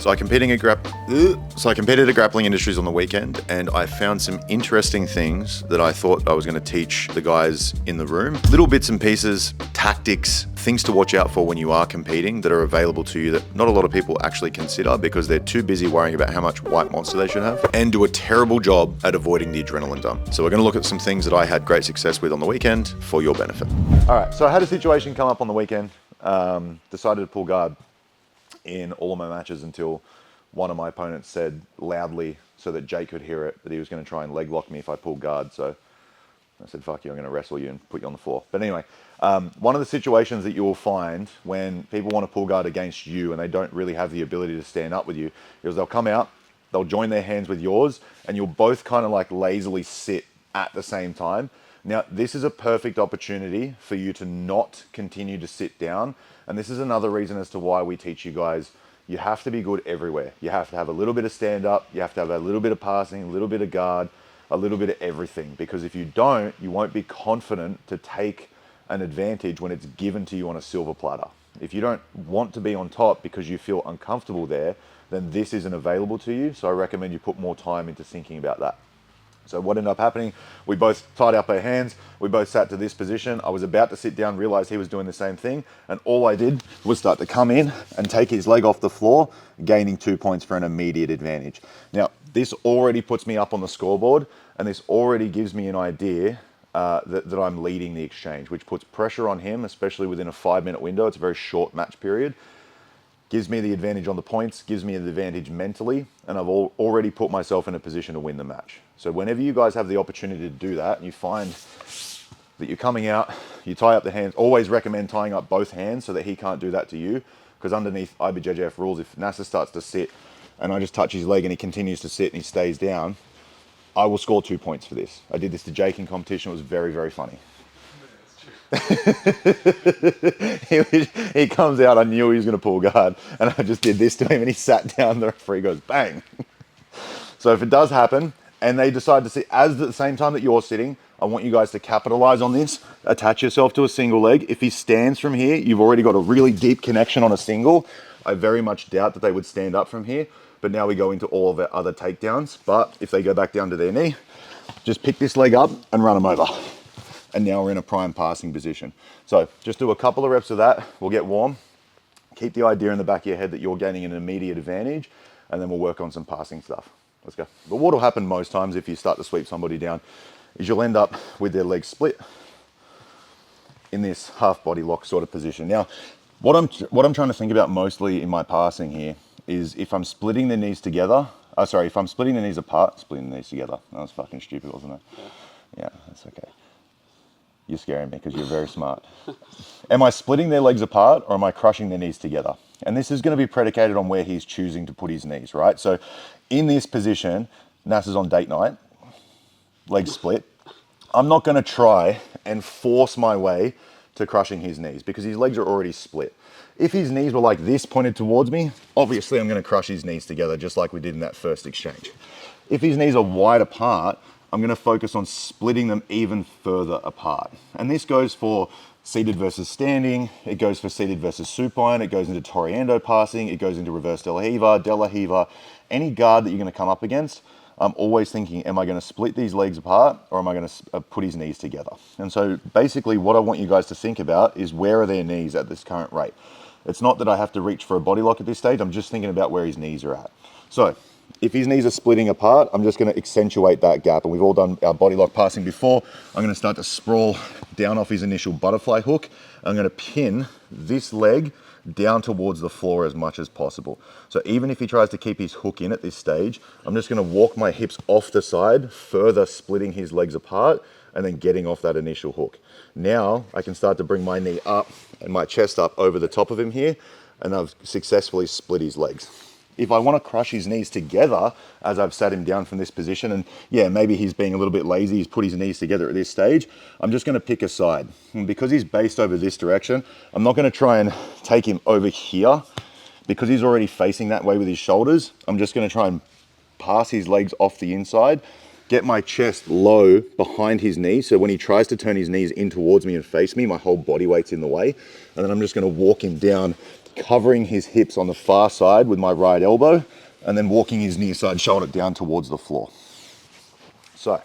So I competed at Grappling Industries on the weekend, and I found some interesting things that I thought I was going to teach the guys in the room. Little bits and pieces, tactics, things to watch out for when you are competing that are available to you that not a lot of people actually consider because they're too busy worrying about how much white monster they should have and do a terrible job at avoiding the adrenaline dump. So we're going to look at some things that I had great success with on the weekend for your benefit. All right, so I had a situation come up on the weekend. Decided to pull guard in all of my matches until one of my opponents said loudly so that Jake could hear it that he was going to try and leg lock me if I pulled guard. So I said, fuck you, I'm going to wrestle you and put you on the floor. But anyway, one of the situations that you will find when people want to pull guard against you and they don't really have the ability to stand up with you is they'll come out, they'll join their hands with yours, and you'll both kind of like lazily sit at the same time. Now, this is a perfect opportunity for you to not continue to sit down. And this is another reason as to why we teach you guys, you have to be good everywhere. You have to have a little bit of stand up, you have to have a little bit of passing, a little bit of guard, a little bit of everything. Because if you don't, you won't be confident to take an advantage when it's given to you on a silver platter. If you don't want to be on top because you feel uncomfortable there, then this isn't available to you. So I recommend you put more time into thinking about that. So what ended up happening, we both tied up our hands, we both sat to this position. I was about to sit down, realized he was doing the same thing, and all I did was start to come in and take his leg off the floor, gaining 2 points for an immediate advantage. Now, this already puts me up on the scoreboard, and this already gives me an idea that I'm leading the exchange, which puts pressure on him, especially within a 5-minute window. It's a very short match period. Gives me the advantage on the points, gives me the advantage mentally, and I've already put myself in a position to win the match. So whenever you guys have the opportunity to do that, and you find that you're coming out, you tie up the hands, always recommend tying up both hands so that he can't do that to you, because underneath IBJJF rules, if NASA starts to sit and I just touch his leg and he continues to sit and he stays down, I will score 2 points for this. I did this to Jake in competition, it was very, very funny. He comes out, I knew he was going to pull guard, and I just did this to him and he sat down, the referee goes bang. So if it does happen and they decide to sit at the same time that you're sitting, I want you guys to capitalize on this, attach yourself to a single leg. If he stands from here, you've already got a really deep connection on a single. I very much doubt that they would stand up from here, but now we go into all of our other takedowns. But if they go back down to their knee, just pick this leg up and run them over. And now we're in a prime passing position. So just do a couple of reps of that. We'll get warm. Keep the idea in the back of your head that you're gaining an immediate advantage, and then we'll work on some passing stuff. Let's go. But what will happen most times if you start to sweep somebody down is you'll end up with their legs split in this half body lock sort of position. Now, what I'm trying to think about mostly in my passing here is if I'm splitting the knees together, if I'm splitting the knees apart, splitting the knees together. That was fucking stupid, wasn't it? Yeah, that's okay. You're scaring me because you're very smart. Am I splitting their legs apart or am I crushing their knees together? And this is going to be predicated on where he's choosing to put his knees, right? So in this position, NASA's on date night, legs split. I'm not going to try and force my way to crushing his knees because his legs are already split. If his knees were like this pointed towards me, obviously I'm going to crush his knees together just like we did in that first exchange. If his knees are wide apart, I'm going to focus on splitting them even further apart. And this goes for seated versus standing, it goes for seated versus supine, it goes into Toriando passing, it goes into reverse De La Hiva, any guard that you're going to come up against. I'm always thinking, am I going to split these legs apart or am I going to put his knees together? And so basically what I want you guys to think about is where are their knees at this current rate? It's not that I have to reach for a body lock at this stage, I'm just thinking about where his knees are at. So if his knees are splitting apart, I'm just going to accentuate that gap. And we've all done our body lock passing before. I'm going to start to sprawl down off his initial butterfly hook. I'm going to pin this leg down towards the floor as much as possible. So even if he tries to keep his hook in at this stage, I'm just going to walk my hips off the side, further splitting his legs apart and then getting off that initial hook. Now I can start to bring my knee up and my chest up over the top of him here, and I've successfully split his legs. If I want to crush his knees together as I've sat him down from this position, and yeah, maybe he's being a little bit lazy, he's put his knees together at this stage, I'm just going to pick a side. And because he's based over this direction, I'm not going to try and take him over here because he's already facing that way with his shoulders. I'm just going to try and pass his legs off the inside, get my chest low behind his knees, so when he tries to turn his knees in towards me and face me, my whole body weight's in the way, and then I'm just going to walk him down covering his hips on the far side with my right elbow, and then walking his near side shoulder down towards the floor. So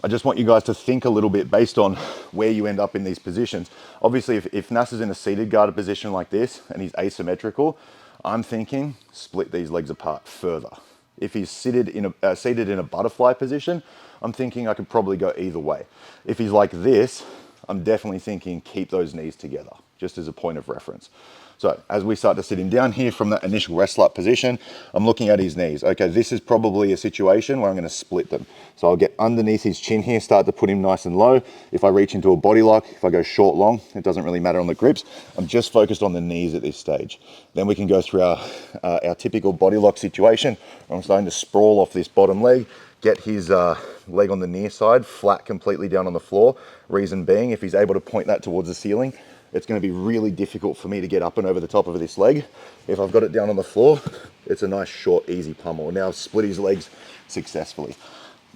I just want you guys to think a little bit based on where you end up in these positions. Obviously, if Nasser's in a seated guarded position like this and he's asymmetrical, I'm thinking split these legs apart further. If he's seated in a butterfly position, I'm thinking I could probably go either way. If he's like this, I'm definitely thinking keep those knees together, just as a point of reference. So as we start to sit him down here from that initial wrestler position, I'm looking at his knees. Okay, this is probably a situation where I'm going to split them. So I'll get underneath his chin here, start to put him nice and low. If I reach into a body lock, if I go short, long, it doesn't really matter on the grips. I'm just focused on the knees at this stage. Then we can go through our typical body lock situation. I'm starting to sprawl off this bottom leg, get his leg on the near side, flat completely down on the floor. Reason being, if he's able to point that towards the ceiling, it's going to be really difficult for me to get up and over the top of this leg. If I've got it down on the floor, it's a nice, short, easy pummel. Now I've split his legs successfully.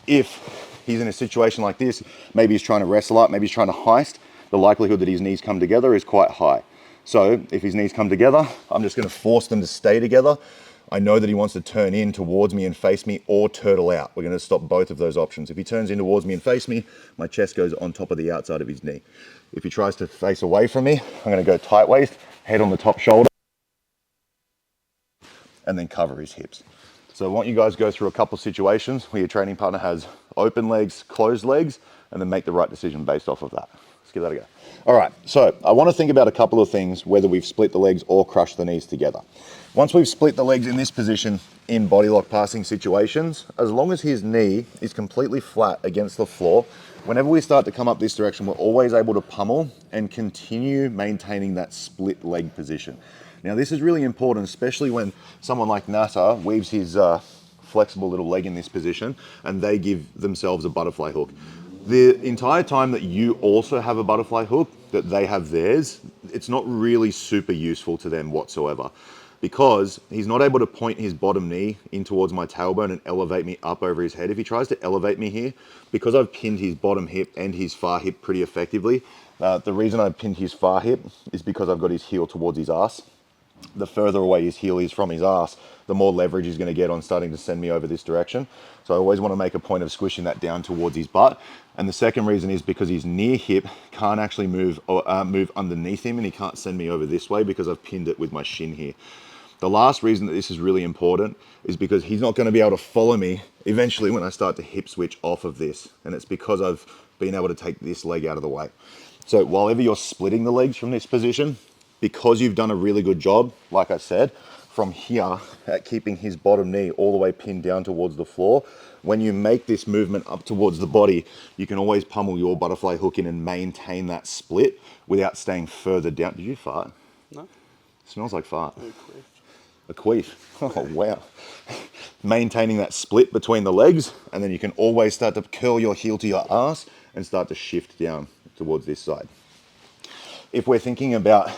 If he's in a situation like this, maybe he's trying to wrestle up, maybe he's trying to heist, the likelihood that his knees come together is quite high. So if his knees come together, I'm just going to force them to stay together. I know that he wants to turn in towards me and face me or turtle out. We're going to stop both of those options. If he turns in towards me and face me, my chest goes on top of the outside of his knee. If he tries to face away from me, I'm going to go tight waist, head on the top shoulder, and then cover his hips. So I want you guys to go through a couple of situations where your training partner has open legs, closed legs, and then make the right decision based off of that. Let's give that a go. All right, so I want to think about a couple of things, whether we've split the legs or crushed the knees together. Once we've split the legs in this position in body lock passing situations, as long as his knee is completely flat against the floor, whenever we start to come up this direction, we're always able to pummel and continue maintaining that split leg position. Now, this is really important, especially when someone like Nasser weaves his flexible little leg in this position and they give themselves a butterfly hook. The entire time that you also have a butterfly hook, that they have theirs, it's not really super useful to them whatsoever, because he's not able to point his bottom knee in towards my tailbone and elevate me up over his head. If he tries to elevate me here, because I've pinned his bottom hip and his far hip pretty effectively, the reason I've pinned his far hip is because I've got his heel towards his ass. The further away his heel is from his ass, the more leverage he's going to get on starting to send me over this direction. So I always want to make a point of squishing that down towards his butt. And the second reason is because his near hip can't actually move underneath him, and he can't send me over this way because I've pinned it with my shin here. The last reason that this is really important is because he's not going to be able to follow me eventually when I start to hip switch off of this. And it's because I've been able to take this leg out of the way. So while ever you're splitting the legs from this position, because you've done a really good job, like I said, from here at keeping his bottom knee all the way pinned down towards the floor, when you make this movement up towards the body, you can always pummel your butterfly hook in and maintain that split without staying further down. Did you fart? No. It smells like fart. A queef. Oh, wow. Maintaining that split between the legs, and then you can always start to curl your heel to your ass and start to shift down towards this side. If we're thinking about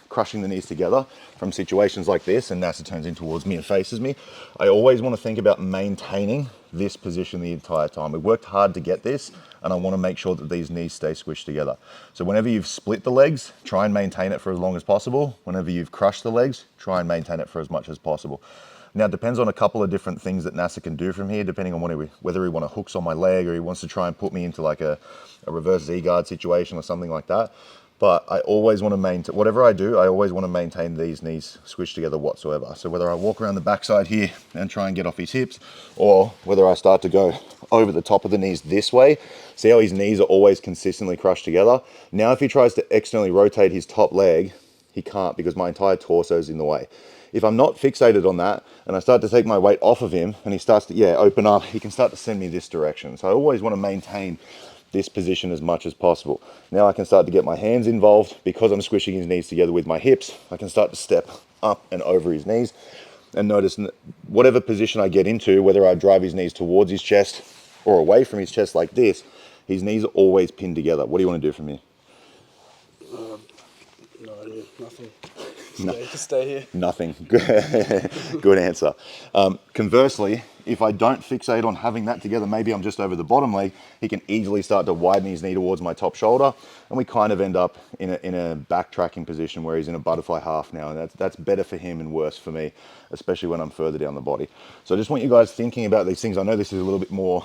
crushing the knees together from situations like this, and Nasser turns in towards me and faces me, I always want to think about maintaining this position the entire time. We've worked hard to get this, and I want to make sure that these knees stay squished together. So whenever you've split the legs, try and maintain it for as long as possible. Whenever you've crushed the legs, try and maintain it for as much as possible. Now, it depends on a couple of different things that Nasser can do from here, depending on whether he wants to hooks on my leg or he wants to try and put me into like a reverse Z-guard situation or something like that. But I always want to maintain, whatever I do, I always want to maintain these knees squished together whatsoever. So whether I walk around the backside here and try and get off his hips, or whether I start to go over the top of the knees this way, see how his knees are always consistently crushed together? Now, if he tries to externally rotate his top leg, he can't because my entire torso is in the way. If I'm not fixated on that and I start to take my weight off of him and he starts to, open up, he can start to send me this direction. So I always want to maintain this position as much as possible. Now I can start to get my hands involved because I'm squishing his knees together with my hips. I can start to step up and over his knees and notice whatever position I get into, whether I drive his knees towards his chest or away from his chest like this, his knees are always pinned together. What do you want to do from here? No idea, nothing. Yeah, you can stay here. Nothing. Good answer. Conversely, if I don't fixate on having that together, maybe I'm just over the bottom leg, he can easily start to widen his knee towards my top shoulder, and we kind of end up in a backtracking position where he's in a butterfly half now, and that's better for him and worse for me, especially when I'm further down the body. So I just want you guys thinking about these things. I know this is a little bit more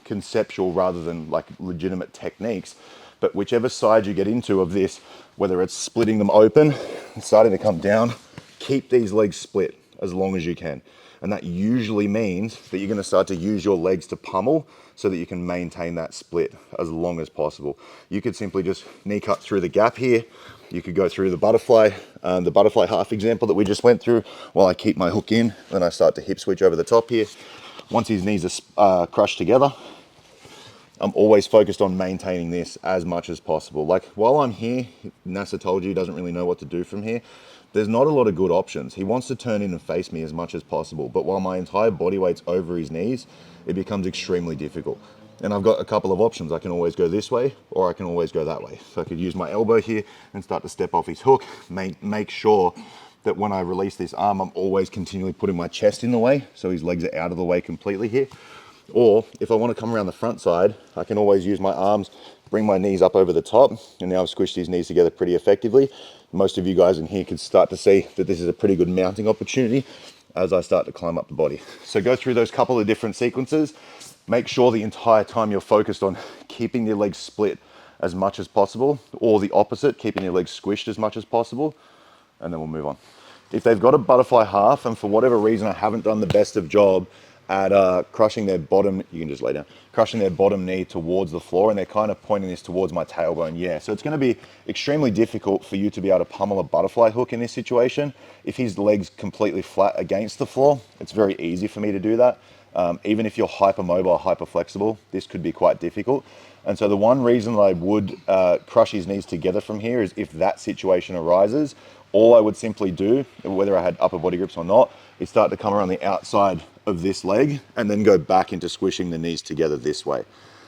conceptual rather than like legitimate techniques, but whichever side you get into of this, whether it's splitting them open, starting to come down, keep these legs split as long as you can. And that usually means that you're going to start to use your legs to pummel so that you can maintain that split as long as possible. You could simply just knee cut through the gap here. You could go through the butterfly half example that we just went through while I keep my hook in. Then I start to hip switch over the top here. Once his knees are crushed together, I'm always focused on maintaining this as much as possible. Like while I'm here, NASA told you he doesn't really know what to do from here. There's not a lot of good options. He wants to turn in and face me as much as possible, but while my entire body weight's over his knees, it becomes extremely difficult. And I've got a couple of options. I can always go this way, or I can always go that way. So I could use my elbow here and start to step off his hook, make sure that when I release this arm, I'm always continually putting my chest in the way, so his legs are out of the way completely here. Or if I want to come around the front side, I can always use my arms, bring my knees up over the top, and now I've squished these knees together pretty effectively. Most of you guys in here can start to see that this is a pretty good mounting opportunity as I start to climb up the body. So go through those couple of different sequences. Make sure the entire time you're focused on keeping your legs split as much as possible, or the opposite, keeping your legs squished as much as possible, and then we'll move on. If they've got a butterfly half, and for whatever reason I haven't done the best of job at crushing their bottom, you can just lay down, crushing their bottom knee towards the floor, and they're kind of pointing this towards my tailbone. Yeah, so it's going to be extremely difficult for you to be able to pummel a butterfly hook in this situation. If his leg's completely flat against the floor, it's very easy for me to do that. Even if you're hypermobile, hyper flexible, this could be quite difficult. And so the one reason that I would crush his knees together from here is if that situation arises, all I would simply do, whether I had upper body grips or not, is start to come around the outside of this leg and then go back into squishing the knees together this way.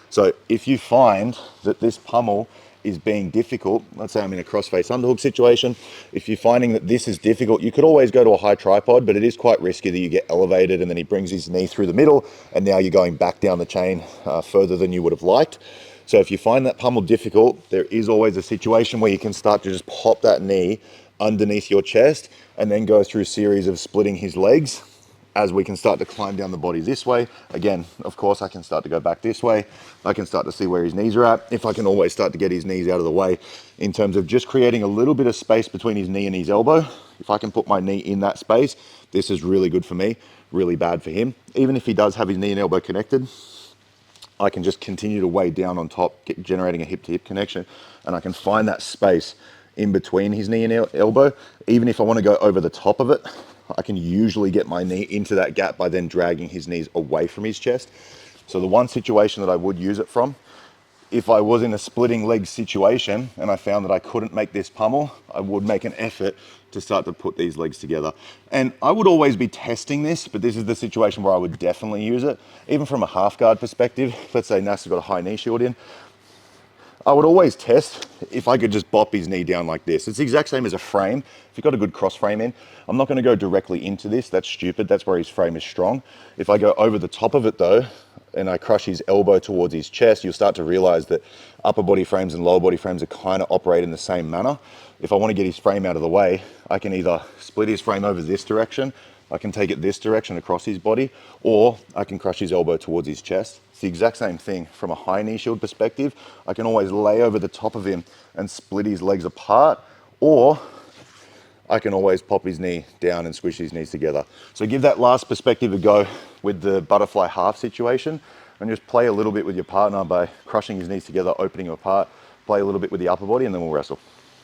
So if you find that this pummel is being difficult, let's say I'm in a cross-face underhook situation, if you're finding that this is difficult, you could always go to a high tripod, but it is quite risky that you get elevated and then he brings his knee through the middle and now you're going back down the chain further than you would have liked. So if you find that pummel difficult, there is always a situation where you can start to just pop that knee underneath your chest and then go through a series of splitting his legs as we can start to climb down the body this way. Again, of course, I can start to go back this way. I can start to see where his knees are at. If I can always start to get his knees out of the way in terms of just creating a little bit of space between his knee and his elbow. If I can put my knee in that space, this is really good for me, really bad for him. Even if he does have his knee and elbow connected, I can just continue to weigh down on top, generating a hip-to-hip connection, and I can find that space in between his knee and elbow. Even if I want to go over the top of it, I can usually get my knee into that gap by then dragging his knees away from his chest. So the one situation that I would use it from, if I was in a splitting leg situation and I found that I couldn't make this pummel, I would make an effort to start to put these legs together. And I would always be testing this, but this is the situation where I would definitely use it. Even from a half guard perspective, let's say Nas's got a high knee shield in, I would always test if I could just bop his knee down like this. It's the exact same as a frame. If you've got a good cross frame in, I'm not going to go directly into this. That's stupid. That's where his frame is strong. If I go over the top of it though, and I crush his elbow towards his chest, you'll start to realize that upper body frames and lower body frames are kind of operate in the same manner. If I want to get his frame out of the way, I can either split his frame over this direction, I can take it this direction across his body, or I can crush his elbow towards his chest. It's the exact same thing from a high knee shield perspective. I can always lay over the top of him and split his legs apart, or I can always pop his knee down and squish his knees together. So give that last perspective a go with the butterfly half situation and just play a little bit with your partner by crushing his knees together, opening them apart, play a little bit with the upper body, and then we'll wrestle.